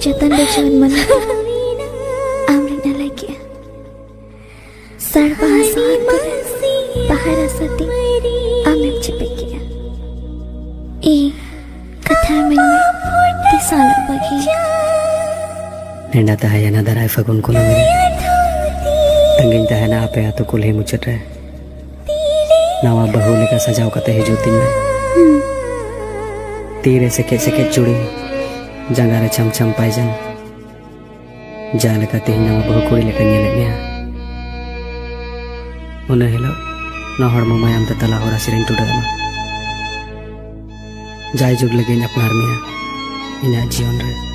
jatan do jawan mana amrina lagi sarva saat bahara sati amem cipekia e katha menme tisal bagi nenda tahayana darai fagun kunami tangin tahana ape atu kulhi muchat re nawa bahu leka sajaw kate hijutin me तीरे से चूड़ी जंगारे छम छम pigeon जाले का तेहिना बहु कुड़ी लेकर नेलनिया उन हिलो नहर ममायम त तला होरा सिरिन टुडमा जाय जुग लगे अपनार मिया इना जीवन रे